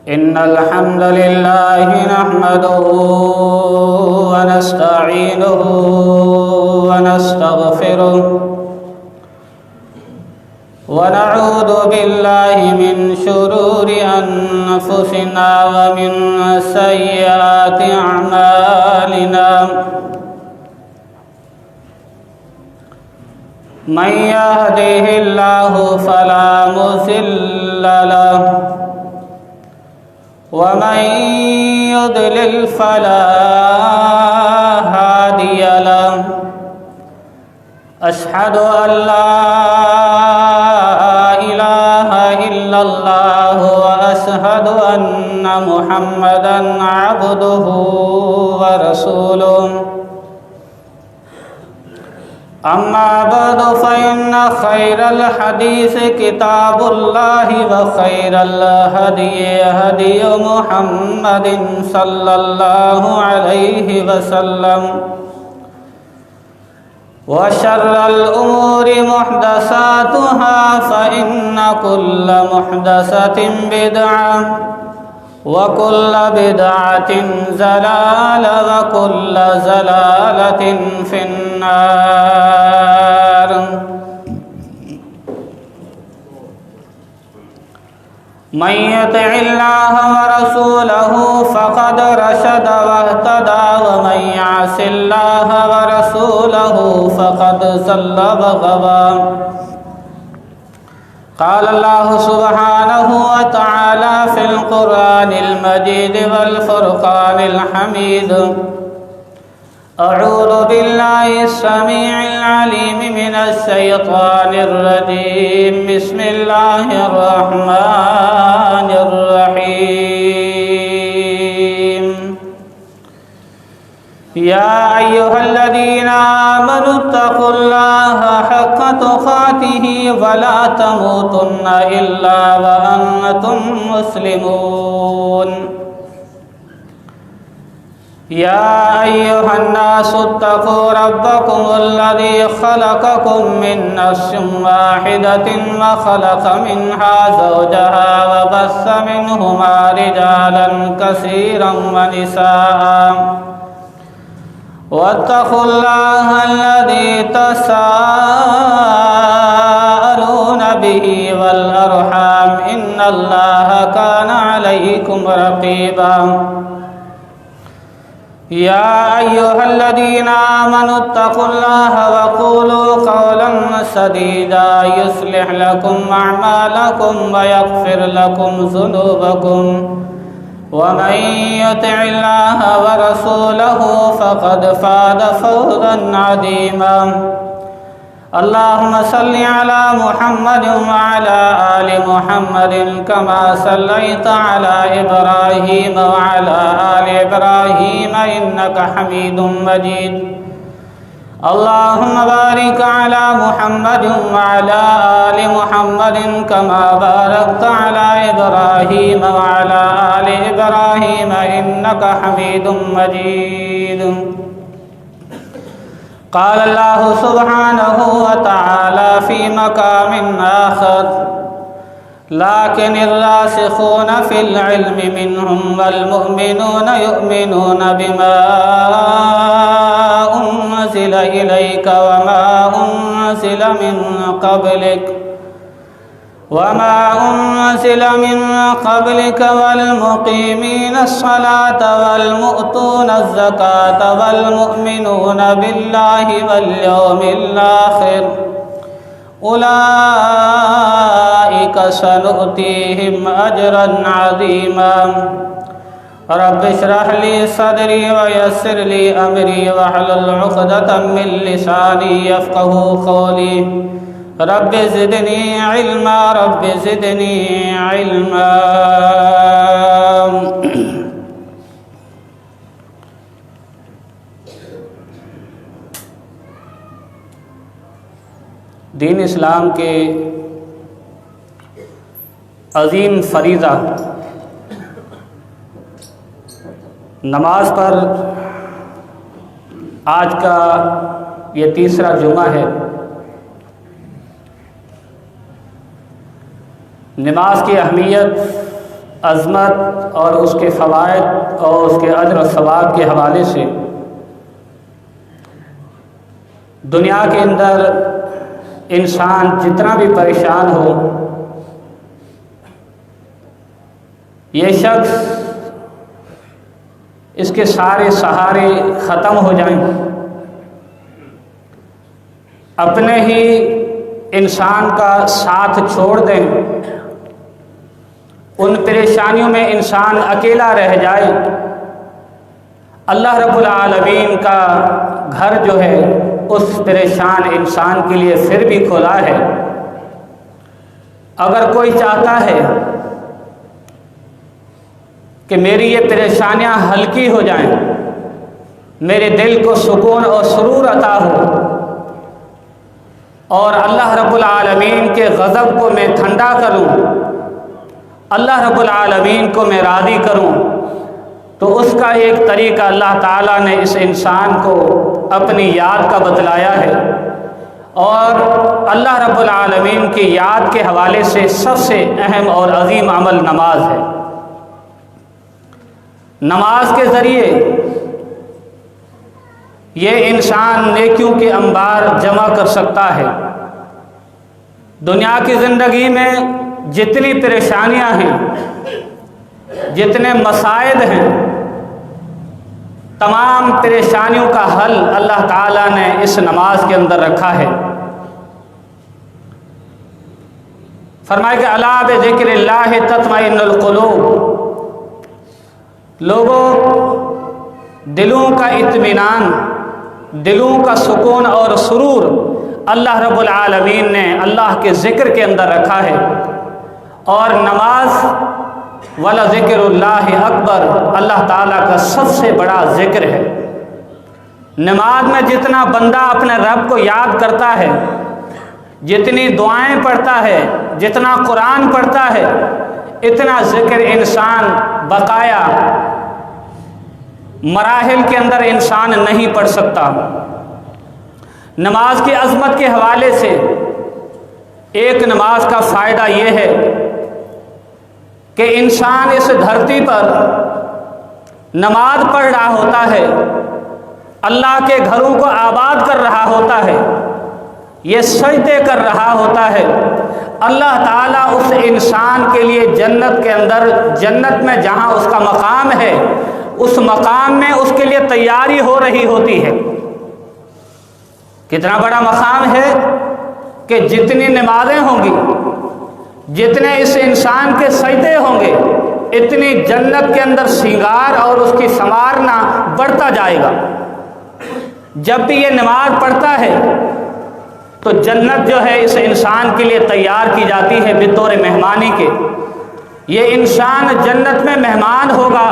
إن الحمد لله نحمده ونستعينه ونستغفره ونعوذ بالله من شرور أنفسنا ومن سيئات أعمالنا من يهده الله فلا مضل له ومن يضلل فلا هادي له أشهد أن لا إله إلا الله وأشهد أن محمدًا عبده ورسوله أما بعد فإن خير الحديث كتاب الله وخير الهدي هدي محمد صلى الله عليه وسلم وشر الأمور محدثاتها فإن كل محدثة بدعة وكل بدعة ضلالة وكل ضلالة في النار من يطع الله ورسوله فقد رشد واهتدى ومن يعص الله ورسوله فقد ضل وغوى قال الله سبحانه وتعالى في القرآن المجيد والفرقان الحميد أعوذ بالله السميع العليم من الشيطان الرجيم بسم الله الرحمن الرحيم يا أيها الذين آمنوا اتقوا الله حق تقاته ولا تموتن إلا وأنتم مسلمون يا أيها الناس اتقوا ربكم الذي خلقكم من نفس واحدة وخلق منها زوجها وبث منهما رجالا كثيرا ونساء واتقوا الله الذي تساءلون به والأرحام إن الله كان عليكم رقيبا يا أيها الذين آمنوا اتقوا الله وقولوا قولا سديدا يصلح لكم أعمالكم ويغفر لكم ذنوبكم ومن يطع الله ورسوله فقد فاز فوزا عظيما اللهم صل على محمد وعلى آل محمد كما صليت على إبراهيم وعلى آل إبراهيم إنك حميد مجيد اللهم بارك على محمد وعلى آل محمد كما باركت على إبراهيم وعلى آل إبراهيم إنك حميد مجيد قال الله سبحانه وتعالى في مقام آخر لكن الراسخون في العلم منهم والمؤمنون يؤمنون بما أنزل إليك وما أنزل من قبلك والمقيمين الصلاة والمؤتون الزكاة والمؤمنون بالله واليوم الآخر أولئك سنؤتيهم أجرا عظيما رب اشرح لي صدري ويسر لي أمري واحلل عقدة من لساني يفقه قولي رب زدني علما رب زدني علما دین اسلام کے عظیم فریضہ نماز پر آج کا یہ تیسرا جمعہ ہے۔ نماز کی اہمیت، عظمت اور اس کے فوائد اور اس کے اجر و ثواب کے حوالے سے دنیا کے اندر انسان جتنا بھی پریشان ہو، یہ شخص اس کے سارے سہارے ختم ہو جائیں، اپنے ہی انسان کا ساتھ چھوڑ دیں، ان پریشانیوں میں انسان اکیلا رہ جائے، اللہ رب العالمین کا گھر جو ہے اس پریشان انسان کے لیے پھر بھی کھلا ہے۔ اگر کوئی چاہتا ہے کہ میری یہ پریشانیاں ہلکی ہو جائیں، میرے دل کو سکون اور سرور عطا ہو اور اللہ رب العالمین کے غضب کو میں ٹھنڈا کروں، اللہ رب العالمین کو میں راضی کروں، تو اس کا ایک طریقہ اللہ تعالیٰ نے اس انسان کو اپنی یاد کا بتلایا ہے، اور اللہ رب العالمین کی یاد کے حوالے سے سب سے اہم اور عظیم عمل نماز ہے۔ نماز کے ذریعے یہ انسان نیکیوں کے انبار جمع کر سکتا ہے۔ دنیا کی زندگی میں جتنی پریشانیاں ہیں، جتنے مسائل ہیں، تمام پریشانیوں کا حل اللہ تعالیٰ نے اس نماز کے اندر رکھا ہے۔ فرمایا کہ الا بذکر اللہ تطمئن القلوب، لوگوں دلوں کا اطمینان، دلوں کا سکون اور سرور اللہ رب العالمین نے اللہ کے ذکر کے اندر رکھا ہے، اور نماز وَلَذِكْرُ اللَّهِ اکبر اللہ تعالیٰ کا سب سے بڑا ذکر ہے۔ نماز میں جتنا بندہ اپنے رب کو یاد کرتا ہے، جتنی دعائیں پڑھتا ہے، جتنا قرآن پڑھتا ہے، اتنا ذکر انسان بقایا مراحل کے اندر انسان نہیں پڑھ سکتا۔ نماز کی عظمت کے حوالے سے ایک نماز کا فائدہ یہ ہے کہ انسان اس دھرتی پر نماز پڑھ رہا ہوتا ہے، اللہ کے گھروں کو آباد کر رہا ہوتا ہے، یہ سجدے کر رہا ہوتا ہے، اللہ تعالیٰ اس انسان کے لیے جنت کے اندر، جنت میں جہاں اس کا مقام ہے، اس مقام میں اس کے لیے تیاری ہو رہی ہوتی ہے۔ کتنا بڑا مقام ہے کہ جتنی نمازیں ہوں گی، جتنے اس انسان کے سجدے ہوں گے، اتنی جنت کے اندر سنگار اور اس کی سنوارنا بڑھتا جائے گا۔ جب بھی یہ نماز پڑھتا ہے تو جنت جو ہے اس انسان کے لیے تیار کی جاتی ہے بطور مہمانی کے۔ یہ انسان جنت میں مہمان ہوگا،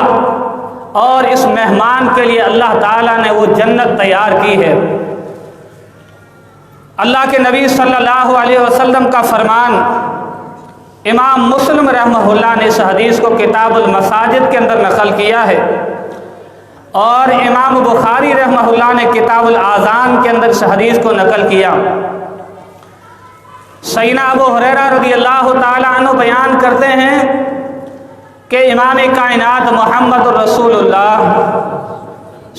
اور اس مہمان کے لیے اللہ تعالیٰ نے وہ جنت تیار کی ہے۔ اللہ کے نبی صلی اللہ علیہ وسلم کا فرمان امام مسلم رحمہ اللہ نے اس حدیث کو کتاب المساجد کے اندر نقل کیا ہے، اور امام بخاری رحمہ اللہ نے کتاب الاذان کے اندر اس حدیث کو نقل کیا۔ سیدنا ابو ہریرہ رضی اللہ تعالیٰ عنہ بیان کرتے ہیں کہ امام کائنات محمد رسول اللہ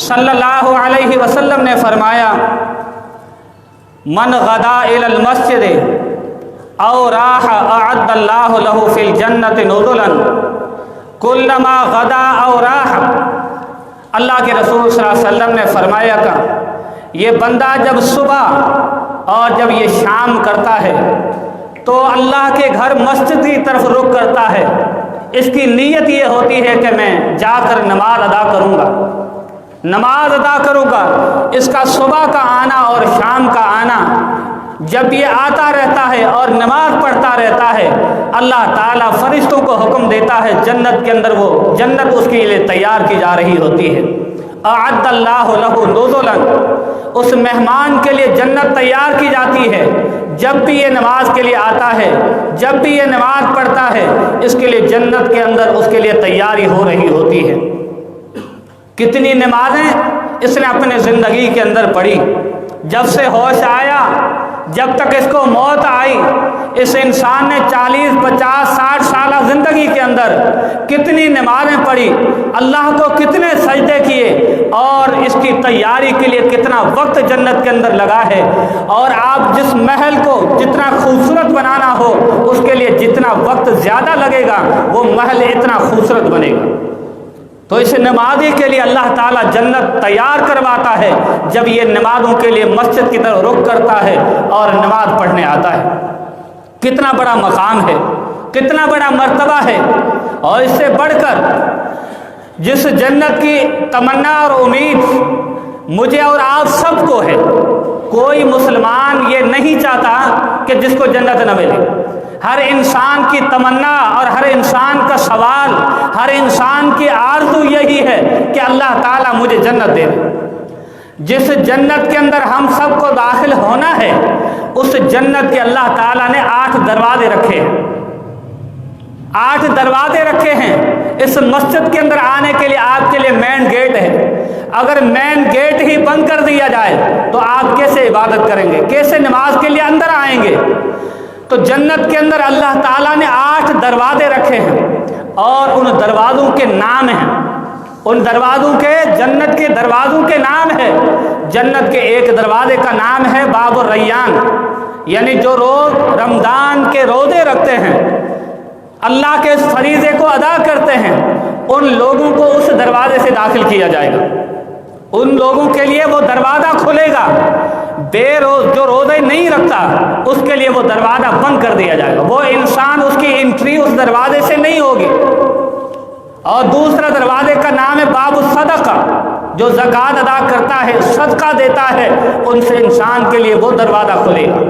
صلی اللہ علیہ وسلم نے فرمایا، من غدا الی المسجد او راح اعد اللہ له فی الجنت نزلا کلما غدا او راح۔ اللہ کے رسول صلی اللہ علیہ وسلم نے فرمایا کہ یہ بندہ جب صبح اور جب یہ شام کرتا ہے تو اللہ کے گھر مسجد کی طرف رخ کرتا ہے، اس کی نیت یہ ہوتی ہے کہ میں جا کر نماز ادا کروں گا، نماز ادا کروں گا۔ اس کا صبح کا آنا اور شام کا آنا جب یہ آتا رہتا ہے اور نماز پڑھتا رہتا ہے، اللہ تعالیٰ فرشتوں کو حکم دیتا ہے جنت کے اندر، وہ جنت اس کے لیے تیار کی جا رہی ہوتی ہے۔ اعد اللہ لہ نزلا، اس مہمان کے لیے جنت تیار کی جاتی ہے جب بھی یہ نماز کے لیے آتا ہے، جب بھی یہ نماز پڑھتا ہے، اس کے لیے جنت کے اندر اس کے لیے تیاری ہو رہی ہوتی ہے۔ کتنی نمازیں اس نے اپنے زندگی کے اندر پڑھی، جب سے ہوش آیا جب تک اس کو موت آئی، اس انسان نے 40 50 60 سالہ زندگی کے اندر کتنی نمازیں پڑھی، اللہ کو کتنے سجدے کیے، اور اس کی تیاری کے لیے کتنا وقت جنت کے اندر لگا ہے۔ اور آپ جس محل کو جتنا خوبصورت بنانا ہو اس کے لیے جتنا وقت زیادہ لگے گا وہ محل اتنا خوبصورت بنے گا۔ تو اس نمازی کے لیے اللہ تعالیٰ جنت تیار کرواتا ہے جب یہ نمازوں کے لیے مسجد کی طرف رخ کرتا ہے اور نماز پڑھنے آتا ہے۔ کتنا بڑا مقام ہے، کتنا بڑا مرتبہ ہے، اور اس سے بڑھ کر جس جنت کی تمنا اور امید مجھے اور آپ سب کو ہے، کوئی مسلمان یہ نہیں چاہتا کہ جس کو جنت نہ ملے۔ ہر انسان کی تمنا اور ہر انسان کا سوال، ہر انسان کی آرزو یہی ہے کہ اللہ تعالیٰ مجھے جنت دے دے۔ جس جنت کے اندر ہم سب کو داخل ہونا ہے اس جنت کے اللہ تعالیٰ نے 8 دروازے رکھے ہیں، 8 دروازے رکھے ہیں۔ اس مسجد کے اندر آنے کے لیے آپ کے لیے مین گیٹ ہے، اگر مین گیٹ ہی بند کر دیا جائے تو آپ کیسے عبادت کریں گے، کیسے نماز کے لیے اندر آئیں گے؟ تو جنت کے اندر اللہ تعالیٰ نے 8 دروازے رکھے ہیں، اور ان دروازوں کے نام ہیں، ان دروازوں کے، جنت کے دروازوں کے نام ہے۔ جنت کے ایک دروازے کا نام ہے باب الریان، یعنی جو روز رمضان کے روزے رکھتے ہیں، اللہ کے اس فریضے کو ادا کرتے ہیں، ان لوگوں کو اس دروازے سے داخل کیا جائے گا۔ ان لوگوں کے لیے وہ دروازہ کھلے گا، جو روزے نہیں رکھتا اس کے لیے وہ دروازہ بند کر دیا جائے گا، وہ انسان، اس کی انٹری اس دروازے سے نہیں ہوگی۔ اور دوسرا دروازے کا نام ہے باب الصدقہ، جو زکوٰۃ ادا کرتا ہے، صدقہ دیتا ہے، ان سے انسان کے لیے وہ دروازہ کھلے گا۔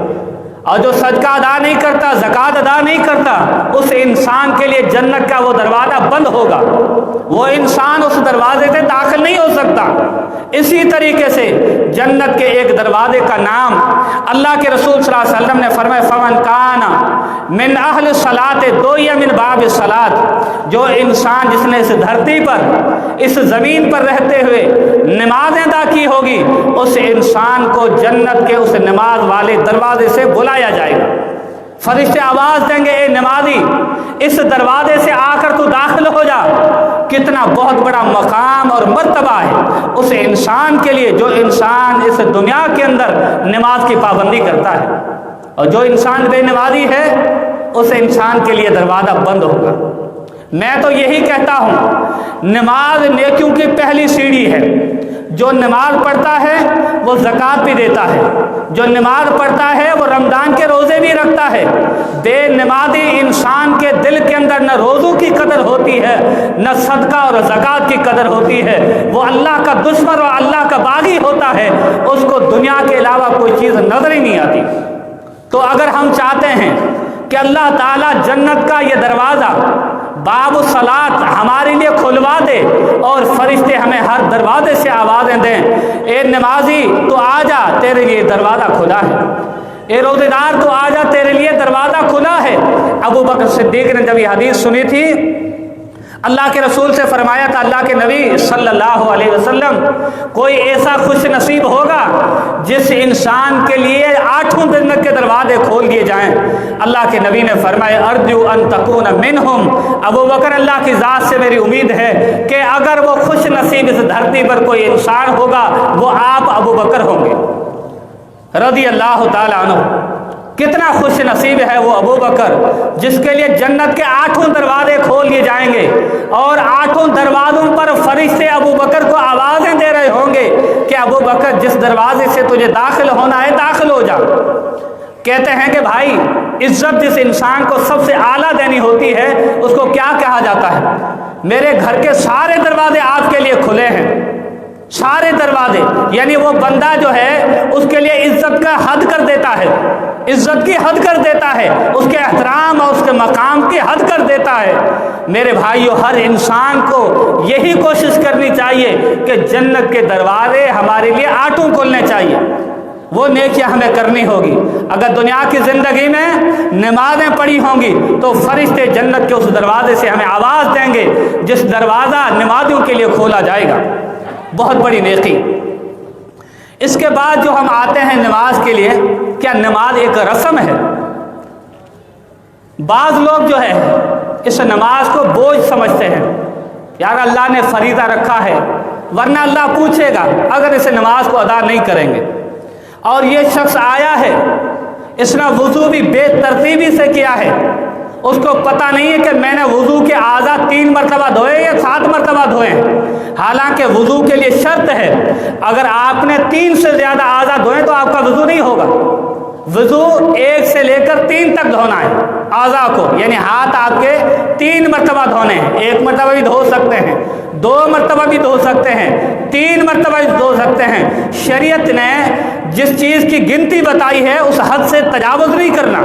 اور جو صدقہ ادا نہیں کرتا، زکوٰۃ ادا نہیں کرتا، اس انسان کے لیے جنت کا وہ دروازہ بند ہوگا، وہ انسان اس دروازے سے داخل نہیں ہو سکتا۔ اسی طریقے سے جنت کے ایک دروازے کا نام اللہ کے رسول صلی اللہ علیہ وسلم نے فرمایا فمن کان من اہل الصلاۃ دویا من باب الصلاۃ، جو انسان جس نے اس دھرتی پر، اس زمین پر رہتے ہوئے نمازیں ادا کی ہوگی، اس انسان کو جنت کے اس نماز والے دروازے سے بلایا جائے گا۔ فرشتے آواز دیں گے، اے نمازی اس دروازے سے آ کر تو داخل ہو جا۔ کتنا بہت بڑا مقام اور مرتبہ ہے اس انسان کے لیے جو انسان اس دنیا کے اندر نماز کی پابندی کرتا ہے، اور جو انسان بے نمازی ہے اس انسان کے لیے دروازہ بند ہوگا۔ میں تو یہی کہتا ہوں، نماز نیکیوں کی پہلی سیڑھی ہے۔ جو نماز پڑھتا ہے وہ زکوٰۃ بھی دیتا ہے، جو نماز پڑھتا ہے وہ رمضان کے روزے بھی رکھتا ہے۔ بے نمازی انسان کے دل کے اندر نہ روزوں کی قدر ہوتی ہے، نہ صدقہ اور زکوٰۃ کی قدر ہوتی ہے، وہ اللہ کا دشمن اور اللہ کا باغی ہوتا ہے، اس کو دنیا کے علاوہ کوئی چیز نظر ہی نہیں آتی۔ تو اگر ہم چاہتے ہیں کہ اللہ تعالیٰ جنت کا یہ دروازہ باب الصلاۃ ہمارے لیے کھلوا دے، اور فرشتے ہمیں ہر دروازے سے آوازیں دیں، اے نمازی تو آ جا تیرے لیے دروازہ کھلا ہے، اے روزے دار تو آ جا تیرے لیے دروازہ کھلا ہے۔ ابو بکر صدیق نے جب یہ حدیث سنی تھی، اللہ کے رسول سے فرمایا تھا، اللہ کے نبی صلی اللہ علیہ وسلم، کوئی ایسا خوش نصیب ہوگا جس انسان کے لیے 8 جنت کے دروازے کھول دیے جائیں؟ اللہ کے نبی نے فرمایا ارجو ان تکون منہم، ابو بکر اللہ کی ذات سے میری امید ہے کہ اگر وہ خوش نصیب اس دھرتی پر کوئی انسان ہوگا وہ آپ ابو بکر ہوں گے رضی اللہ تعالیٰ عنہ۔ کتنا خوش نصیب ہے وہ ابو بکر جس کے لیے جنت کے 8 دروازے کھول دیے جائیں گے، اور 8 دروازوں پر فرشتے ابو بکر کو آوازیں دے رہے ہوں گے کہ ابو بکر جس دروازے سے تجھے داخل ہونا ہے داخل ہو جا۔ کہتے ہیں کہ بھائی عزت جس انسان کو سب سے اعلیٰ دینی ہوتی ہے اس کو کیا کہا جاتا ہے؟ میرے گھر کے سارے دروازے آپ کے لیے کھلے ہیں، سارے دروازے، یعنی وہ بندہ جو ہے اس کے لیے عزت کا حد کر دیتا ہے، عزت کی حد کر دیتا ہے، اس کے احترام اور اس کے مقام کی حد کر دیتا ہے۔ میرے بھائیو، ہر انسان کو یہی کوشش کرنی چاہیے کہ جنت کے دروازے ہمارے لیے 8 کھلنے چاہیے، وہ نیکیاں ہمیں کرنی ہوگی۔ اگر دنیا کی زندگی میں نمازیں پڑھی ہوں گی تو فرشتے جنت کے اس دروازے سے ہمیں آواز دیں گے جس دروازہ نمازیوں کے لیے کھولا جائے گا۔ بہت بڑی نیکی۔ اس کے بعد جو ہم آتے ہیں نماز کے لیے، کیا نماز ایک رسم ہے؟ بعض لوگ جو ہے اس نماز کو بوجھ سمجھتے ہیں، یار اللہ نے فریضہ رکھا ہے ورنہ اللہ پوچھے گا اگر اس نماز کو ادا نہیں کریں گے۔ اور یہ شخص آیا ہے، اس نے وضو بھی بے ترتیبی سے کیا ہے، اس کو پتہ نہیں ہے کہ میں نے وضو کے اعضاء 3 مرتبہ دھوئے یا 7 مرتبہ دھوئے ہیں، حالانکہ وضو کے لیے شرط ہے اگر آپ نے 3 سے زیادہ اعضاء دھوئے تو آپ کا وضو نہیں ہوگا۔ وضو 1 سے لے کر 3 تک دھونا ہے اعضاء کو، یعنی ہاتھ آپ کے 3 مرتبہ دھونے ہیں، 1 مرتبہ بھی دھو سکتے ہیں، 2 مرتبہ بھی دھو سکتے ہیں، 3 مرتبہ بھی دھو سکتے ہیں۔ شریعت نے جس چیز کی گنتی بتائی ہے اس حد سے تجاوز نہیں کرنا،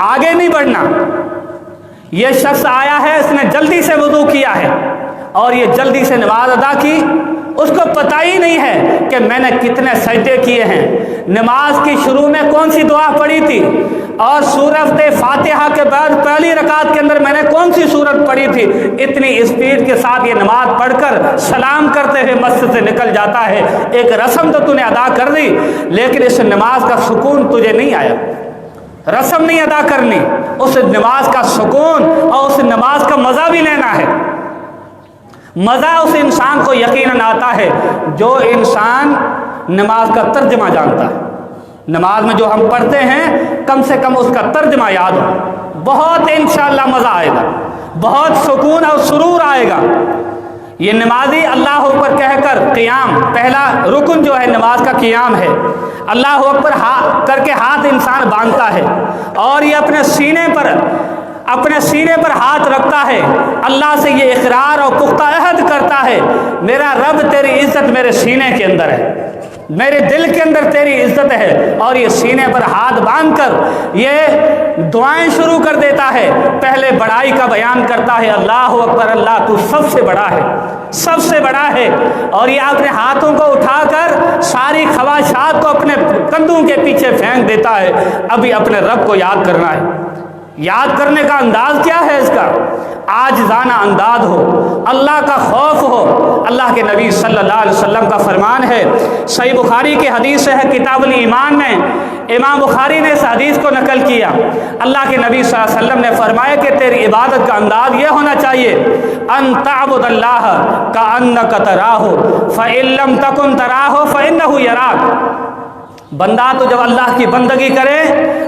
آگے نہیں بڑھنا۔ یہ شخص آیا ہے، اس نے جلدی سے وضو کیا ہے اور یہ جلدی سے نماز ادا کی، اس کو پتہ ہی نہیں ہے کہ میں نے کتنے سجدے کیے ہیں، نماز کی شروع میں کون سی دعا پڑھی تھی، اور سورۃ فاتحہ کے بعد پہلی رکعت کے اندر میں نے کون سی سورت پڑھی تھی۔ اتنی اسپیڈ کے ساتھ یہ نماز پڑھ کر سلام کرتے ہوئے مسجد سے نکل جاتا ہے۔ ایک رسم تو نے ادا کر دی لیکن اس نماز کا سکون تجھے نہیں آیا، رسم نہیں ادا کرنی، اس نماز کا سکون اور اس نماز کا مزہ بھی لینا ہے۔ مزہ اس انسان کو یقیناً آتا ہے جو انسان نماز کا ترجمہ جانتا ہے۔ نماز میں جو ہم پڑھتے ہیں کم سے کم اس کا ترجمہ یاد ہو، بہت انشاءاللہ مزہ آئے گا، بہت سکون اور سرور آئے گا۔ یہ نمازی اللہ اکبر کہہ کر قیام، پہلا رکن جو ہے نماز کا قیام ہے، اللہ اکبر کر کے ہاتھ انسان باندھتا ہے اور یہ اپنے سینے پر ہاتھ رکھتا ہے، اللہ سے یہ اقرار اور پختہ عہد کرتا ہے میرا رب تیری عزت میرے سینے کے اندر ہے، میرے دل کے اندر تیری عزت ہے، اور یہ سینے پر ہاتھ باندھ کر یہ دعائیں شروع کر دیتا ہے۔ پہلے بڑائی کا بیان کرتا ہے، اللہ اکبر، اللہ تو سب سے بڑا ہے، سب سے بڑا ہے، اور یہ اپنے ہاتھوں کو اٹھا کر ساری خواہشات کو اپنے کندھوں کے پیچھے پھینک دیتا ہے۔ ابھی اپنے رب کو یاد کرنا ہے۔ یاد کرنے کا انداز کیا ہے اس کا؟ عاجزانہ انداز ہو، اللہ کا خوف ہو۔ اللہ کے نبی صلی اللہ علیہ وسلم کا فرمان ہے، صحیح بخاری کی حدیث ہے کتاب الایمان میں، امام بخاری نے اس حدیث کو نقل کیا۔ اللہ کے نبی صلی اللہ علیہ وسلم نے فرمایا کہ تیری عبادت کا انداز یہ ہونا چاہیے، ان تعبد اللہ کأنک تراہ فإن لم تکن تراہ فإنہ یراک۔ بندہ تو جب اللہ کی بندگی کرے،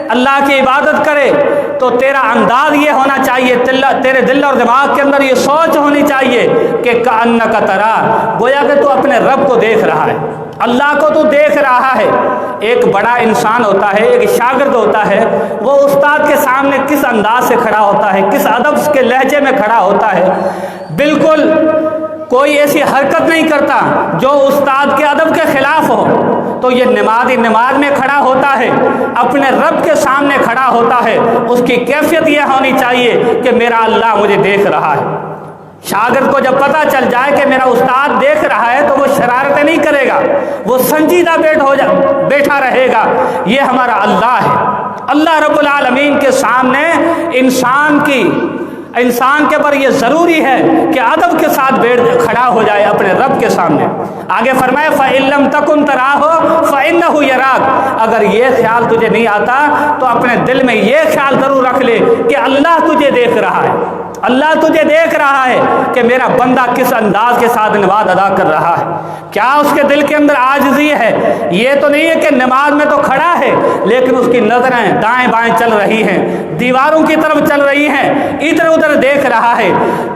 اللہ کی عبادت کرے تو تیرا انداز یہ ہونا چاہیے، تیرے دل اور دماغ کے اندر یہ سوچ ہونی چاہیے کہ کأنک تراہ، گویا کہ تو اپنے رب کو دیکھ رہا ہے، اللہ کو تو دیکھ رہا ہے۔ ایک بڑا انسان ہوتا ہے، ایک شاگرد ہوتا ہے، وہ استاد کے سامنے کس انداز سے کھڑا ہوتا ہے، کس ادب کے لہجے میں کھڑا ہوتا ہے، بالکل کوئی ایسی حرکت نہیں کرتا جو استاد کے ادب کے خلاف ہو۔ تو یہ نمازی نماز میں کھڑا ہوتا ہے، اپنے رب کے سامنے کھڑا ہوتا ہے، اس کی کیفیت یہ ہونی چاہیے کہ میرا اللہ مجھے دیکھ رہا ہے۔ شاگرد کو جب پتہ چل جائے کہ میرا استاد دیکھ رہا ہے تو وہ شرارتیں نہیں کرے گا، وہ سنجیدہ بیٹھا رہے گا۔ یہ ہمارا اللہ ہے۔ اللہ رب العالمین کے سامنے انسان کے پر یہ ضروری ہے کہ ادب کے ساتھ کھڑا ہو جائے اپنے رب کے سامنے۔ آگے فرمائے فَإِن لَمْ تَكُنْ تَرَاهُ فَإِنَّهُ يَرَاكَ۔ اگر یہ خیال تجھے نہیں آتا تو اپنے دل میں یہ خیال ضرور رکھ لے کہ اللہ تجھے دیکھ رہا ہے، اللہ تجھے دیکھ رہا ہے کہ میرا بندہ کس انداز کے ساتھ نماز ادا کر رہا ہے، کیا اس کے دل کے اندر عاجزی ہے۔ یہ تو نہیں ہے کہ نماز میں تو کھڑا ہے لیکن اس کی نظریں دائیں بائیں چل رہی ہیں، دیواروں کی طرف چل رہی ہیں، ادھر ادھر دیکھ رہا ہے۔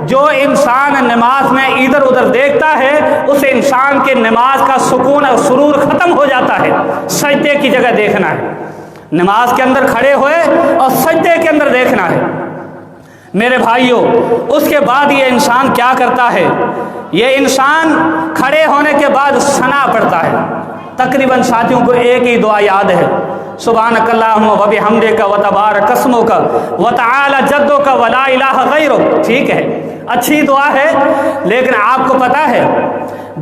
جو انسان نماز میں ادھر ادھر دیکھتا ہے اس انسان کے نماز کا سکون اور سرور ختم ہو جاتا ہے۔ سجدے کی جگہ دیکھنا ہے، نماز کے اندر کھڑے ہوئے اور سجدے کے اندر دیکھنا ہے۔ میرے بھائیوں، اس کے بعد یہ انسان کیا کرتا ہے؟ یہ انسان کھڑے ہونے کے بعد ثنا پڑھتا ہے۔ تقریباً ساتھیوں کو ایک ہی دعا یاد ہے، سبحانک اللہم و بحمدک و تبارک اسمک و تعالی جدک و لا الہ غیرک۔ ٹھیک ہے، اچھی دعا ہے، لیکن آپ کو پتہ ہے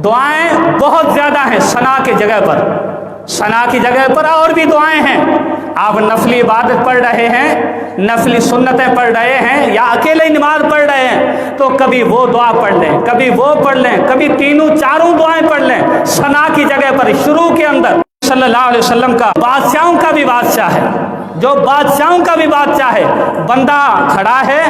دعائیں بہت زیادہ ہیں ثنا کی جگہ پر۔ ثنا کی جگہ پر اور بھی دعائیں ہیں۔ آپ نفلی عبادت پڑھ رہے ہیں، نفلی سنتیں پڑھ رہے ہیں یا اکیلے ہی نماز پڑھ رہے ہیں تو کبھی وہ دعا پڑھ لیں، کبھی وہ پڑھ لیں، کبھی تینوں چاروں دعائیں پڑھ لیں۔ ثنا کی جگہ پر شروع کے اندر صلی اللہ علیہ وسلم کا بادشاہوں کا بھی بادشاہ ہے، جو بادشاہوں کا بھی بادشاہ ہے۔ بندہ کھڑا ہے،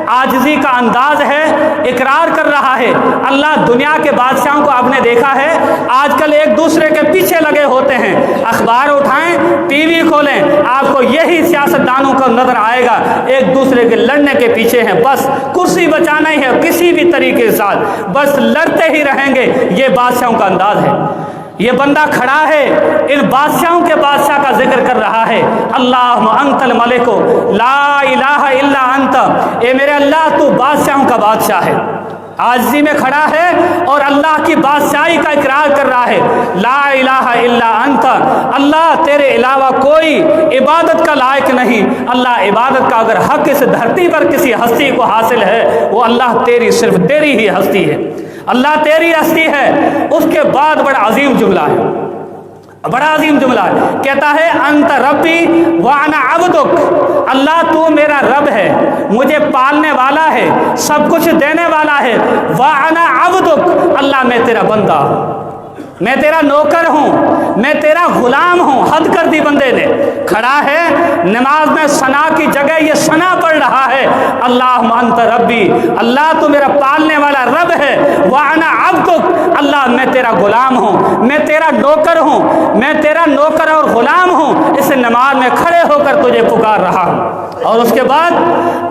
عاجزی کا انداز ہے، اقرار کر رہا ہے۔ اللہ دنیا کے بادشاہوں کو آپ نے دیکھا ہے آج کل ایک دوسرے کے پیچھے لگے ہوتے ہیں، اخبار اٹھائیں، ٹی وی کھولیں، آپ کو یہی سیاستدانوں کو نظر آئے گا، ایک دوسرے کے لڑنے کے پیچھے ہیں، بس کرسی بچانا ہی ہے کسی بھی طریقے کے ساتھ، بس لڑتے ہی رہیں گے۔ یہ بادشاہوں کا انداز ہے۔ یہ بندہ کھڑا ہے، ان بادشاہوں کے بادشاہ کا ذکر کر رہا ہے، اللہم انت الملک لا الہ الا انت، اے میرے اللہ تو بادشاہوں کا بادشاہ ہے۔ عاجزی میں کھڑا ہے اور اللہ کی بادشاہی کا اقرار کر رہا ہے، لا الہ الا انت، اللہ تیرے علاوہ کوئی عبادت کا لائق نہیں۔ اللہ عبادت کا اگر حق اس دھرتی پر کسی ہستی کو حاصل ہے، وہ اللہ تیری، صرف تیری ہی ہستی ہے، اللہ تیری ہستی ہے۔ اس کے بعد بڑا عظیم جملہ ہے، بڑا عظیم جملہ ہے، کہتا ہے انت ربی وانا عبدک، اللہ تو میرا رب ہے، مجھے پالنے والا ہے، سب کچھ دینے والا ہے، وانا عبدک، اللہ میں تیرا بندہ ہوں، میں تیرا نوکر ہوں، میں تیرا غلام ہوں۔ حد کر دی بندے نے، کھڑا ہے نماز میں ثنا کی جگہ یہ ثنا پڑھ رہا ہے، اللہم انت ربی، اللہ تو میرا پالنے والا رب ہے، وانا عبدک، اللہ میں تیرا غلام ہوں، میں تیرا نوکر ہوں، میں تیرا نوکر اور غلام ہوں، اس نماز میں کھڑے ہو کر تجھے پکار رہا ہوں۔ اور اس کے بعد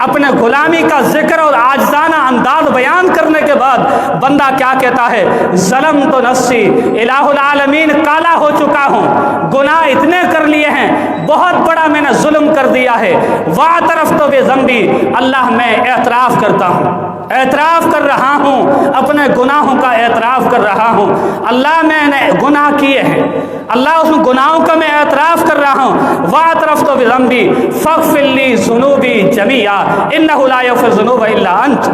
اپنے غلامی کا ذکر اور عاجزانہ انداز بیان کرنے کے بعد بندہ کیا کہتا ہے، ظلمت نفسی، الہ العالمین کالا ہو چکا ہوں، گناہ اتنے کر لیے ہیں، بہت بڑا میں نے ظلم کر دیا ہے، واعترفت بذنبی، اللہ میں اعتراف کرتا ہوں، اعتراف کر رہا ہوں، اپنے گناہوں کا اعتراف کر رہا ہوں، اللہ میں نے گناہ کیے ہیں، اللہ اس گناہوں کا میں اعتراف کر رہا ہوں، واعترفت بذنبی فاغفر لی ذنوبی جمیعا انہ لا یغفر الذنوب الا انت،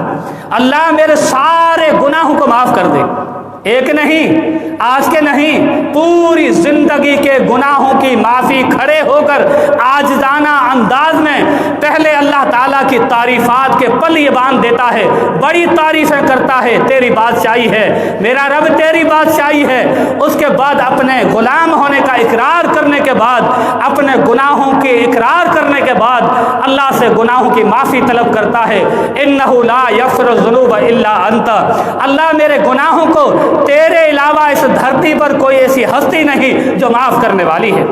اللہ میرے سارے گناہوں کو معاف کر دے، ایک نہیں، آج کے نہیں، پوری زندگی کے گناہوں کی معافی کھڑے ہو کر عاجزانہ انداز میں پہلے اللہ تعالیٰ کی تعریفات کے پل یہ باندھ دیتا ہے، بڑی تعریفیں کرتا ہے، تیری بادشاہی ہے میرا رب، تیری بادشاہی ہے۔ اس کے بعد اپنے غلام ہونے کا اقرار کرنے کے بعد، اپنے گناہوں کے اقرار کرنے کے بعد اللہ سے گناہوں کی معافی طلب کرتا ہے، انہ لا یغفر الذنوب الا انت، اللہ میرے گناہوں کو تیرے علاوہ اس دھرتی پر کوئی ایسی ہستی نہیں جو معاف کرنے والی ہے،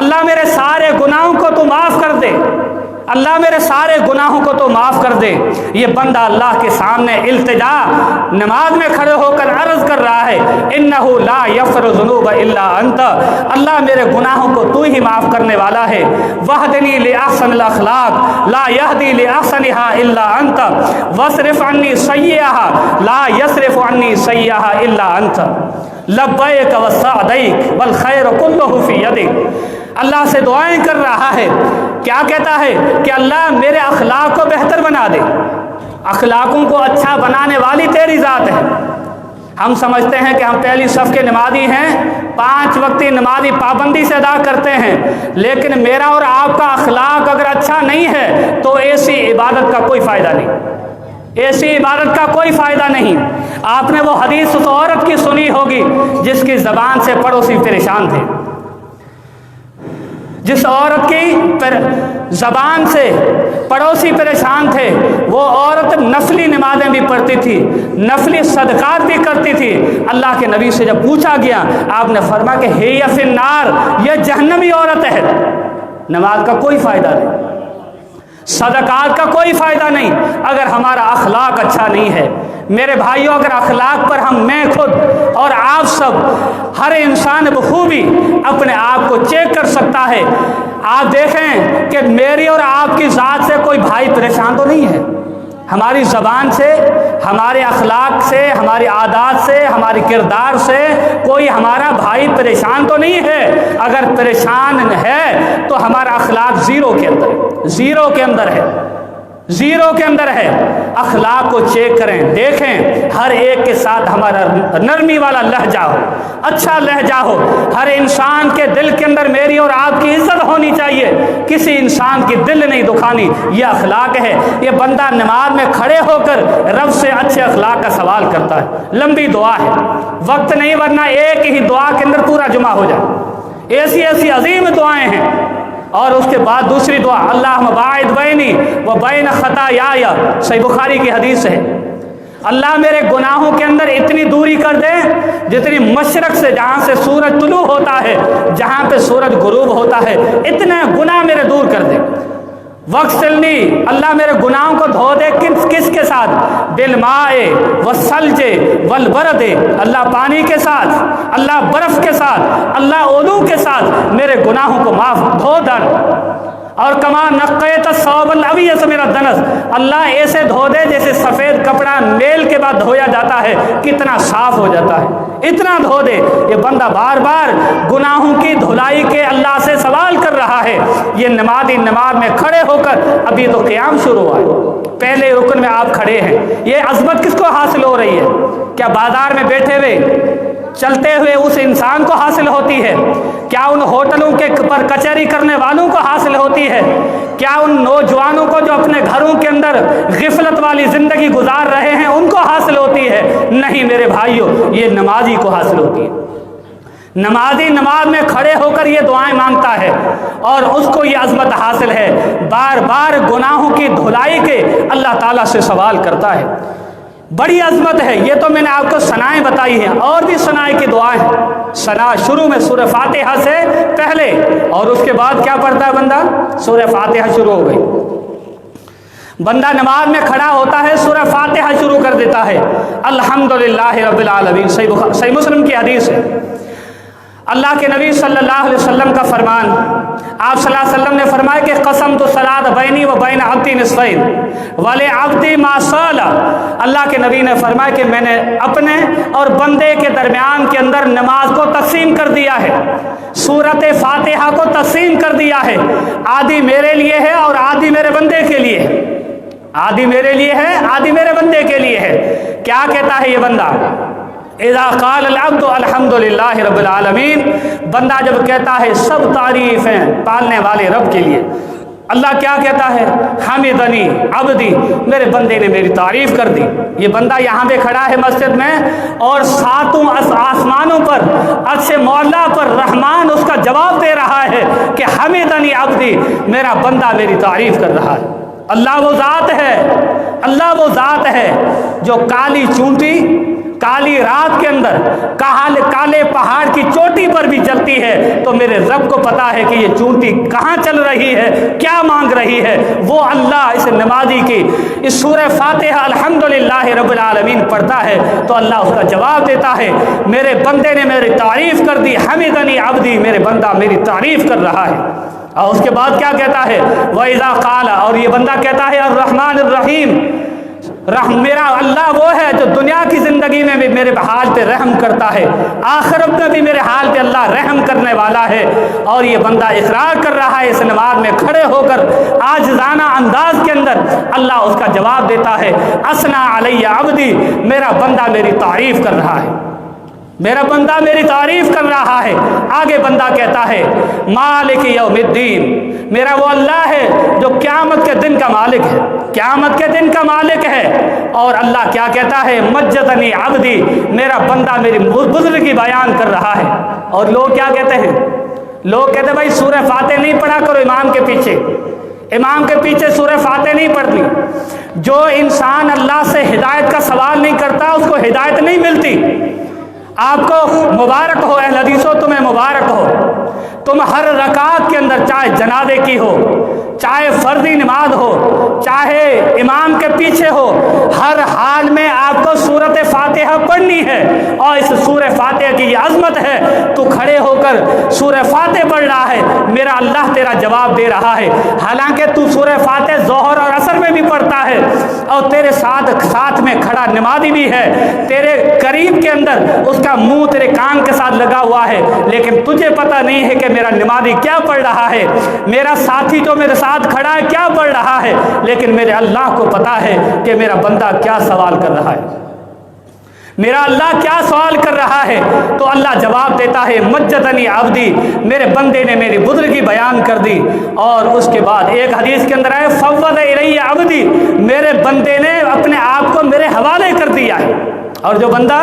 اللہ میرے سارے گناہوں کو تو معاف کر دے، اللہ میرے سارے گناہوں کو تو معاف کر دے۔ یہ بندہ اللہ کے سامنے التجا نماز میں کھڑے ہو کر عرض کر رہا ہے، انہ لا یغفر الذنوب الا انت، اللہ میرے گناہوں کو تو ہی معاف کرنے والا ہے، وہدنی لاحسن الاخلاق لا یہدی لاحسنها الا انت، واصرف عنی سیئها لا یصرف عنی سیئها الا انت، لبیک وسعدیک والخیر کلہ فی یدک۔ اللہ سے دعائیں کر رہا ہے، کیا کہتا ہے کہ اللہ میرے اخلاق کو بہتر بنا دے، اخلاقوں کو اچھا بنانے والی تیری ذات ہے۔ ہم سمجھتے ہیں کہ ہم پہلی صف کے نمازی ہیں، 5 وقتی نمازی پابندی سے ادا کرتے ہیں، لیکن میرا اور آپ کا اخلاق اگر اچھا نہیں ہے تو ایسی عبادت کا کوئی فائدہ نہیں، ایسی عبادت کا کوئی فائدہ نہیں۔ آپ نے وہ حدیث اس عورت کی سنی ہوگی جس کی زبان سے پڑوسی پریشان تھے، جس عورت کی زبان سے پڑوسی پریشان تھے، وہ عورت نفلی نمازیں بھی پڑھتی تھی، نفلی صدقات بھی کرتی تھی۔ اللہ کے نبی سے جب پوچھا گیا، آپ نے فرمایا کہ ہی فی النار، یہ جہنمی عورت ہے، نماز کا کوئی فائدہ نہیں، صدقات کا کوئی فائدہ نہیں اگر ہمارا اخلاق اچھا نہیں ہے۔ میرے بھائیوں، اگر اخلاق پر میں خود اور آپ سب، ہر انسان بخوبی اپنے آپ کو چیک کر سکتا ہے۔ آپ دیکھیں کہ میری اور آپ کی ذات سے کوئی بھائی پریشان تو نہیں ہے، ہماری زبان سے، ہمارے اخلاق سے، ہماری عادات سے، ہماری کردار سے کوئی ہمارا بھائی پریشان تو نہیں ہے۔ اگر پریشان ہے تو ہمارا اخلاق زیرو کے اندر ہے، زیرو کے اندر ہے، زیرو کے اندر ہے۔ اخلاق کو چیک کریں، دیکھیں ہر ایک کے ساتھ ہمارا نرمی والا لہجہ ہو، اچھا لہجہ ہو، ہر انسان کے دل کے اندر میری اور آپ کی عزت ہونی چاہیے، کسی انسان کی دل نہیں دکھانی، یہ اخلاق ہے۔ یہ بندہ نماز میں کھڑے ہو کر رب سے اچھے اخلاق کا سوال کرتا ہے، لمبی دعا ہے، وقت نہیں ورنہ ایک ہی دعا کے اندر پورا جمعہ ہو جائے، ایسی ایسی عظیم دعائیں ہیں۔ اور اس کے بعد دوسری دعا اللہم باعد بینی و بین خطایا، صحیح بخاری کی حدیث ہے، اللہ میرے گناہوں کے اندر اتنی دوری کر دے جتنی مشرق سے، جہاں سے سورج طلوع ہوتا ہے، جہاں پہ سورج غروب ہوتا ہے، اتنے گناہ میرے دور کر دے۔ وغسلنی، اللہ میرے گناہوں کو دھو دے، کس کے ساتھ؟ بالماء والثلج والبرد، اللہ پانی کے ساتھ، اللہ برف کے ساتھ، اللہ اولو کے ساتھ میرے گناہوں کو معاف دھو ڈال۔ اور کما نقیت الثوب الابیض من الدنس، اللہ ایسے دھو دے جیسے سفید کپڑا میل کے بعد دھویا جاتا ہے، کتنا صاف ہو جاتا ہے، اتنا دھو دے۔ یہ بندہ بار بار گناہوں کی دھلائی کے اللہ سے سوال کر رہا ہے۔ یہ نمازی نماز میں کھڑے ہو کر، ابھی تو قیام شروع ہوا ہے، پہلے رکن میں آپ کھڑے ہیں، یہ عظمت کس کو حاصل ہو رہی ہے؟ کیا بازار میں بیٹھے ہوئے چلتے ہوئے اس انسان کو حاصل ہوتی ہے؟ کیا ان ہوٹلوں کے پر کچہری کرنے والوں کو حاصل ہوتی ہے؟ کیا ان نوجوانوں کو جو اپنے گھروں کے اندر غفلت والی زندگی گزار رہے ہیں ان کو حاصل ہوتی ہے؟ نہیں میرے بھائیوں، یہ نمازی کو حاصل ہوتی ہے۔ نمازی نماز میں کھڑے ہو کر یہ دعائیں مانگتا ہے اور اس کو یہ عظمت حاصل ہے، بار بار گناہوں کی دھلائی کے اللہ تعالیٰ سے سوال کرتا ہے۔ بڑی عظمت ہے۔ یہ تو میں نے آپ کو ثنائیں بتائی ہیں، اور بھی ثنائے کی دعائیں ہیں۔ ثنا شروع میں سورہ فاتحہ سے پہلے، اور اس کے بعد کیا پڑھتا ہے بندہ؟ سورہ فاتحہ شروع ہو گئی، بندہ نماز میں کھڑا ہوتا ہے، سورہ فاتحہ شروع کر دیتا ہے، الحمدللہ رب العالمین، صحیح مسلم کی حدیث ہے۔ اللہ کے نبی صلی اللہ علیہ وسلم کا فرمان، آپ صلی اللہ علیہ وسلم نے فرمایا کہ قسمت الصلاۃ بینی و بین عبدی نصفین ولعبدی ما سأل، اللہ کے نبی نے فرمایا کہ میں نے اپنے اور بندے کے درمیان کے اندر نماز کو تقسیم کر دیا ہے، سورۃ فاتحہ کو تقسیم کر دیا ہے، آدھی میرے لیے ہے اور آدھی میرے بندے کے لیے ہے، آدھی میرے لیے ہے، آدھی میرے بندے کے لیے ہے۔ کیا کہتا ہے یہ بندہ؟ اذا قال العبد الحمدللہ رب العالمین، بندہ جب کہتا ہے سب تعریفیں پالنے والے رب کے لیے، اللہ کیا کہتا ہے؟ حمدنی عبدی، میرے بندے نے میری تعریف کر دی۔ یہ بندہ یہاں پہ کھڑا ہے مسجد میں، اور ساتوں آسمانوں پر، عرش مولا پر رحمان اس کا جواب دے رہا ہے کہ حمدنی عبدی، میرا بندہ میری تعریف کر رہا ہے۔ اللہ وہ ذات ہے، اللہ وہ ذات ہے جو کالی چونٹی کالی رات کے اندر کالے پہاڑ کی چوٹی پر بھی چلتی ہے، تو میرے رب کو پتا ہے کہ یہ چونٹی کہاں چل رہی ہے، کیا مانگ رہی ہے۔ وہ اللہ اس نمازی کی اس سورہ فاتحہ الحمدللہ رب العالمین پڑھتا ہے تو اللہ اس کا جواب دیتا ہے، میرے بندے نے میری تعریف کر دی، حمدنی عبدی، میرے بندہ میری تعریف کر رہا ہے۔ اور اس کے بعد کیا کہتا ہے؟ وَإِذَا قَالَ، اور یہ بندہ کہتا ہے الرحمن الرحیم، میرا اللہ وہ ہے جو دنیا کی زندگی میں بھی میرے حال پہ رحم کرتا ہے، آخرت میں بھی میرے حال پہ اللہ رحم کرنے والا ہے۔ اور یہ بندہ اقرار کر رہا ہے اس نماز میں کھڑے ہو کر عاجزانہ انداز کے اندر، اللہ اس کا جواب دیتا ہے، اثنا علی عبدی، میرا بندہ میری تعریف کر رہا ہے، میرا بندہ میری تعریف کر رہا ہے۔ آگے بندہ کہتا ہے مالک یوم الدین، میرا وہ اللہ ہے جو قیامت کے دن کا مالک ہے، قیامت کے دن کا مالک ہے۔ اور اللہ کیا کہتا ہے؟ مجدنی عبدی، میرا بندہ میری بزرگی بیان کر رہا ہے۔ اور لوگ کیا کہتے ہیں؟ لوگ کہتے ہیں بھائی سورہ فاتحہ نہیں پڑھا کرو امام کے پیچھے، امام کے پیچھے سورہ فاتحہ نہیں پڑھنی۔ جو انسان اللہ سے ہدایت کا سوال نہیں کرتا اس کو ہدایت نہیں ملتی۔ آپ کو مبارک ہو اہل حدیثوں، تمہیں مبارک ہو، تم ہر رکعت کے اندر، چاہے جنازے کی ہو، چاہے فرضی نماز ہو، چاہے امام کے پیچھے ہو، ہر حال میں آپ کو سورۃ فاتحہ پڑھنی ہے۔ اور اس سورہ فاتحہ کی یہ عظمت ہے، تو کھڑے ہو کر سورہ فاتحہ پڑھ رہا ہے، میرا اللہ تیرا جواب دے رہا ہے۔ حالانکہ تو سورہ فاتحہ ظہر اور عصر میں بھی پڑھتا ہے، اور تیرے ساتھ میں کھڑا نمازی بھی ہے، تیرے قریب کے اندر اس کا منہ تیرے کان کے ساتھ لگا ہوا ہے، لیکن تجھے پتہ نہیں ہے کہ میرا نمازی کیا پڑھ رہا ہے، میرا ساتھی جو میرے ساتھ کھڑا ہے کیا پڑھ رہا ہے، لیکن میرے اللہ کو پتا ہے کہ میرا بندہ کیا سوال کر رہا ہے، میرا اللہ کیا سوال کر رہا ہے۔ تو اللہ جواب دیتا ہے مجدنی عبدی، میرے بندے نے میری بزرگی بیان کر دی۔ اور اس کے بعد ایک حدیث کے اندر ہے فوض الی عبدی، میرے بندے نے اپنے آپ کو میرے حوالے کر دیا ہے۔ اور جو بندہ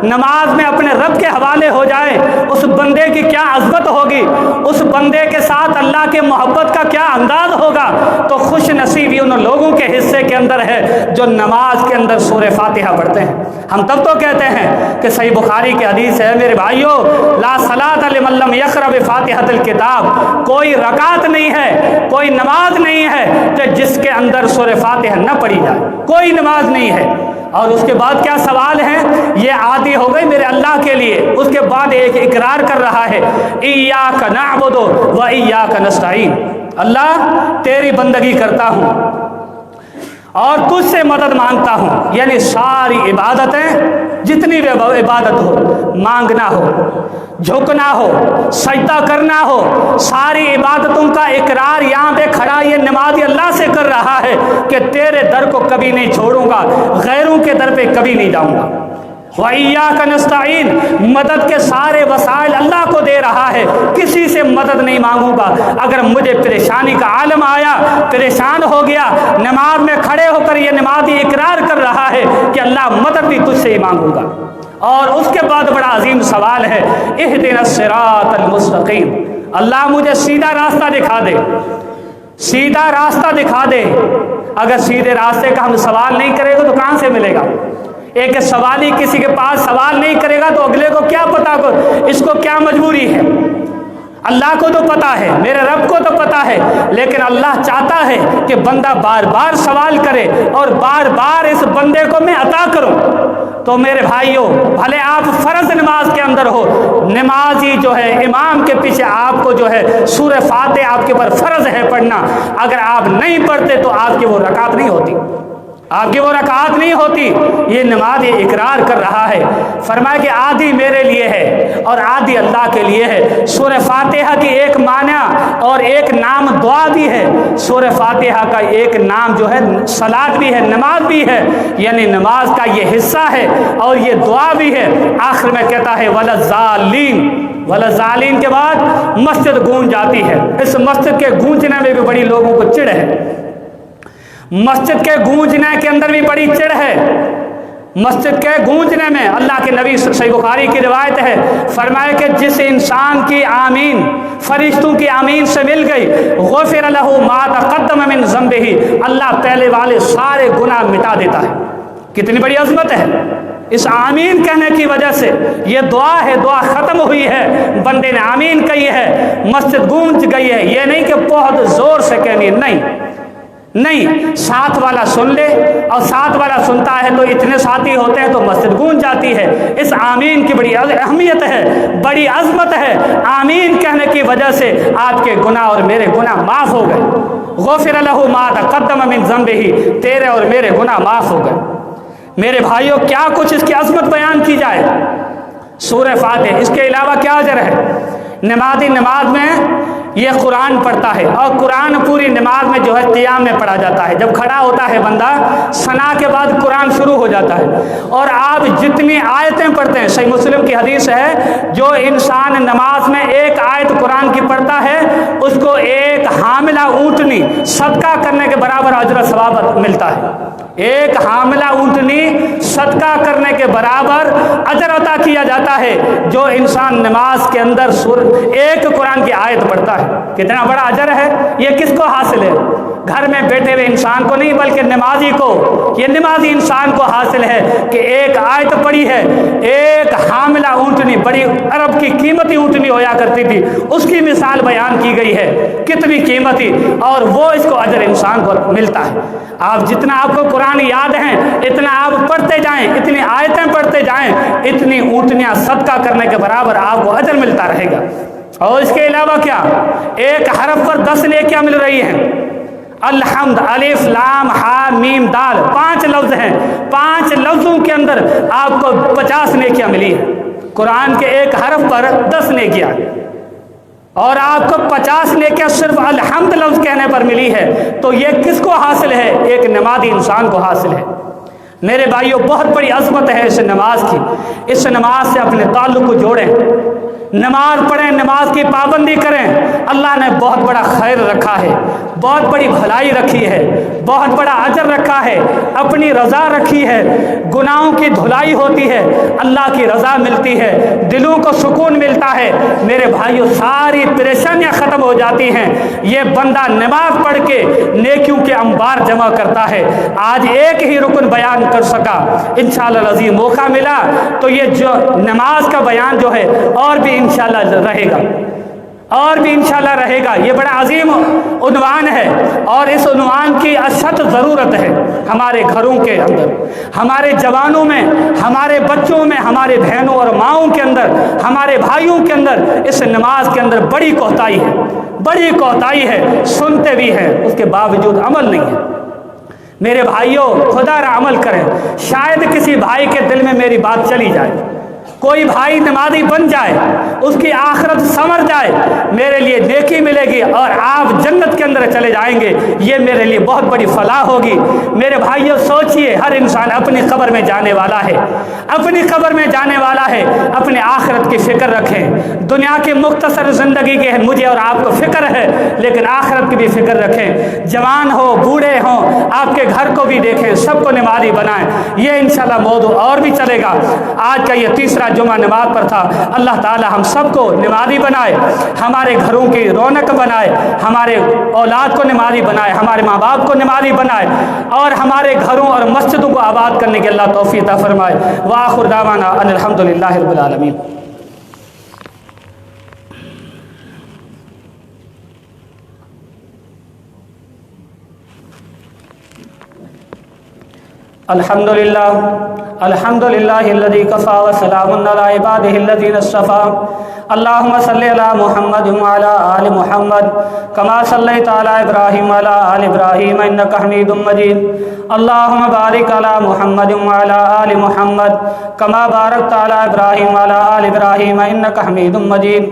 نماز میں اپنے رب کے حوالے ہو جائے اس بندے کی کیا عظمت ہوگی، اس بندے کے ساتھ اللہ کے محبت کا کیا انداز ہوگا۔ تو خوش نصیبی ان لوگوں کے حصے کے اندر ہے جو نماز کے اندر سورہ فاتحہ پڑھتے ہیں۔ ہم تب تو کہتے ہیں کہ صحیح بخاری کی حدیث ہے میرے بھائیو، لا صلاۃ لمن لم یقرأ بفاتحۃ الکتاب، کوئی رکعت نہیں ہے، کوئی نماز نہیں ہے کہ جس کے اندر سورہ فاتحہ نہ پڑھی جائے، کوئی نماز نہیں ہے۔ اور اس کے بعد کیا سوال ہے، یہ عادی ہو گئی میرے اللہ کے لیے۔ اس کے بعد ایک اقرار کر رہا ہے، ایاک نعبد و ایاک نستعین، اللہ تیری بندگی کرتا ہوں اور تجھ سے مدد مانگتا ہوں۔ یعنی ساری عبادتیں جتنی بھی عبادت ہو، مانگنا ہو، جھکنا ہو، سجدہ کرنا ہو، ساری عبادتوں کا اقرار یہاں پہ کھڑا یہ نمازی اللہ سے کر رہا ہے کہ تیرے در کو کبھی نہیں چھوڑوں گا، غیروں کے در پہ کبھی نہیں جاؤں گا۔ وَإِيَّاكَ نَسْتَعِينُ، مدد کے سارے وسائل اللہ کو دے رہا ہے، کسی سے مدد نہیں مانگوں گا۔ اگر مجھے پریشانی کا عالم آیا، پریشان ہو گیا، نماز میں کھڑے ہو کر یہ نمازی اقرار کر رہا ہے کہ اللہ مدد بھی تجھ سے ہی مانگوں گا۔ اور اس کے بعد بڑا عظیم سوال ہے، اهدنا الصراط المستقیم، اللہ مجھے سیدھا راستہ دکھا دے، سیدھا راستہ دکھا دے۔ اگر سیدھے راستے کا ہم سوال نہیں کرے گا تو کہاں سے ملے گا؟ ایک سوالی کسی کے پاس سوال نہیں کرے گا تو اگلے کو کیا پتا اس کو کیا مجبوری ہے۔ اللہ کو تو پتا ہے، میرے رب کو تو پتا ہے، لیکن اللہ چاہتا ہے کہ بندہ بار بار سوال کرے اور بار بار اس بندے کو میں عطا کروں۔ تو میرے بھائیوں، بھلے آپ فرض نماز کے اندر ہو، نمازی جو ہے امام کے پیچھے آپ کو جو ہے سورہ فاتحہ آپ کے پر فرض ہے پڑھنا، اگر آپ نہیں پڑھتے تو آپ کی وہ رکعت نہیں ہوتی، آپ کی وہ رکعت نہیں ہوتی۔ یہ نماز یہ اقرار کر رہا ہے، فرمایا کہ آدھی میرے لیے ہے اور آدھی اللہ کے لیے ہے۔ سورہ فاتحہ کی ایک معنی اور ایک نام دعا بھی ہے، سورہ فاتحہ کا ایک نام جو ہے صلاۃ بھی ہے، نماز بھی ہے، یعنی نماز کا یہ حصہ ہے اور یہ دعا بھی ہے۔ آخر میں کہتا ہے وَلَضَّالِّينَ، وَلَضَّالِّينَ کے بعد مسجد گونج جاتی ہے۔ اس مسجد کے گونجنے میں بھی بڑی لوگوں کو چڑ ہے، مسجد کے گونجنے کے اندر بھی بڑی چڑ ہے۔ مسجد کے گونجنے میں اللہ کے نبی صحیح بخاری کی روایت ہے، فرمایا کہ جس انسان کی آمین فرشتوں کی آمین سے مل گئی، غفر لہ ما تقدم من ذنبہ، اللہ پہلے والے سارے گناہ مٹا دیتا ہے۔ کتنی بڑی عظمت ہے اس آمین کہنے کی وجہ سے۔ یہ دعا ہے، دعا ختم ہوئی ہے، بندے نے آمین کہی ہے، مسجد گونج گئی ہے۔ یہ نہیں کہ بہت زور سے کہنی، نہیں، ساتھ والا سن لے، اور ساتھ والا سنتا ہے تو اتنے ساتھی ہوتے ہیں تو مسجد گونج جاتی ہے۔ اس آمین کی بڑی اہمیت ہے، بڑی عظمت ہے۔ آمین کہنے کی وجہ سے آپ کے گناہ اور میرے گناہ معاف ہو گئے۔ غفر لہ ما تقدم من ذنبہ، تیرے اور میرے گناہ معاف ہو گئے۔ میرے بھائیوں، کیا کچھ اس کی عظمت بیان کی جائے سورہ فاتحہ، اس کے علاوہ کیا اجر ہے؟ نمازی نماز میں یہ قرآن پڑھتا ہے، اور قرآن پوری نماز میں جو ہے قیام میں پڑھا جاتا ہے۔ جب کھڑا ہوتا ہے بندہ، ثنا کے بعد قرآن شروع ہو جاتا ہے، اور آپ جتنی آیتیں پڑھتے ہیں، صحیح مسلم کی حدیث ہے، جو انسان نماز میں ایک آیت قرآن کی پڑھتا ہے اس کو ایک حاملہ اونٹنی صدقہ کرنے کے برابر اجر و ثواب ملتا ہے۔ ایک حاملہ اونٹنی صدقہ کرنے کے برابر اجر عطا کیا جاتا ہے جو انسان نماز کے اندر ایک قرآن کی آیت پڑھتا ہے۔ کتنا بڑا اجر ہے، یہ کس کو حاصل ہے؟ گھر میں بیٹھے ہوئے انسان کو نہیں، بلکہ نمازی کو، یہ نمازی انسان کو حاصل ہے کہ ایک آیت پڑھی ہے۔ ایک حاملہ اونٹنی، بڑی عرب کی قیمتی اونٹنی ہویا کرتی تھی، اس کی مثال بیان کی گئی ہے، کتنی قیمتی، اور وہ اس کو اجر انسان کو ملتا ہے۔ آپ جتنا آپ کو قرآن یاد ہیں اتنا آپ پڑھتے جائیں، اتنی آیتیں پڑھتے جائیں، اتنی اونٹنیاں صدقہ کرنے کے برابر آپ کو اجر ملتا رہے گا۔ اور اس کے علاوہ کیا، ایک حرف پر 10 نیکیاں مل رہی ہیں۔ الحمد، الف لام ہا میم دال، 5 لفظ ہیں، 5 لفظوں کے اندر آپ کو 50 نیکیاں ملی ہیں۔ قرآن کے ایک حرف پر 10 نیکیاں، اور آپ کو 50 نیکیاں صرف الحمد لفظ کہنے پر ملی ہے۔ تو یہ کس کو حاصل ہے؟ ایک نمازی انسان کو حاصل ہے۔ میرے بھائیوں، بہت بڑی عظمت ہے اس نماز کی۔ اس نماز سے اپنے تعلق کو جوڑیں، نماز پڑھیں، نماز کی پابندی کریں۔ اللہ نے بہت بڑا خیر رکھا ہے، بہت بڑی بھلائی رکھی ہے، بہت بڑا اجر رکھا ہے، اپنی رضا رکھی ہے، گناہوں کی دھلائی ہوتی ہے، اللہ کی رضا ملتی ہے، دلوں کو سکون ملتا ہے۔ میرے بھائیوں، ساری پریشانیاں ختم ہو جاتی ہیں یہ بندہ نماز پڑھ کے نیکیوں کے انبار جمع کرتا ہے۔ آج ایک ہی رکن بیان کر سکا، انشاءاللہ العظیم موقع ملا تو یہ جو نماز کا بیان جو ہے اور بھی انشاءاللہ رہے گا، اور بھی انشاءاللہ رہے گا۔ یہ بڑا عظیم عنوان ہے اور اس عنوان کی اشد ضرورت ہے ہمارے گھروں کے اندر، ہمارے جوانوں میں، ہمارے بچوں میں، ہمارے بہنوں اور ماؤں کے اندر، ہمارے بھائیوں کے اندر اس نماز کے اندر بڑی کوتاہی ہے، بڑی کوتاہی ہے۔ سنتے بھی ہیں، اس کے باوجود عمل نہیں ہے۔ میرے بھائیوں، خدا را عمل کریں۔ شاید کسی بھائی کے دل میں میری بات چلی جائے، کوئی بھائی نمازی بن جائے، اس کی آخرت سنور جائے، میرے لیے نیکی ملے گی اور آپ جنت کے اندر چلے جائیں گے، یہ میرے لیے بہت بڑی فلاح ہوگی۔ میرے بھائیوں، سوچئے، ہر انسان اپنی قبر میں جانے والا ہے، اپنی قبر میں جانے والا ہے۔ اپنے آخرت کی فکر رکھیں۔ دنیا کی مختصر زندگی کے مجھے اور آپ کو فکر ہے، لیکن آخرت کی بھی فکر رکھیں۔ جوان ہو، بوڑھے ہوں، آپ کے گھر کو بھی دیکھیں، سب کو نمازی بنائیں۔ یہ انشاءاللہ موضوع اور بھی چلے گا۔ آج کا یہ تیسرا جمعہ نماز پر تھا۔ اللہ تعالی ہم سب کو نمازی بنائے، ہمارے گھروں کی رونق بنائے، ہمارے اولاد کو نمازی بنائے، ہمارے ماں باپ کو نمازی بنائے، اور ہمارے گھروں اور مسجدوں کو آباد کرنے کی اللہ توفیق عطا فرمائے۔ وآخر دعوانا ان الحمدللہ رب العالمین۔ الحمدللہ الحمدللہ الذی کفا وسلام علی عبادہ الذین اصطفیٰ۔ اللہم صلی علی محمد وعلی آل محمد کما صلیت علی ابراہیم وعلی آل ابراہیم انک حمید مجید۔ اللہم بارک علی محمد وعلی آل محمد کما بارکت علی ابراہیم وعلی آل ابراہیم انک حمید مجید۔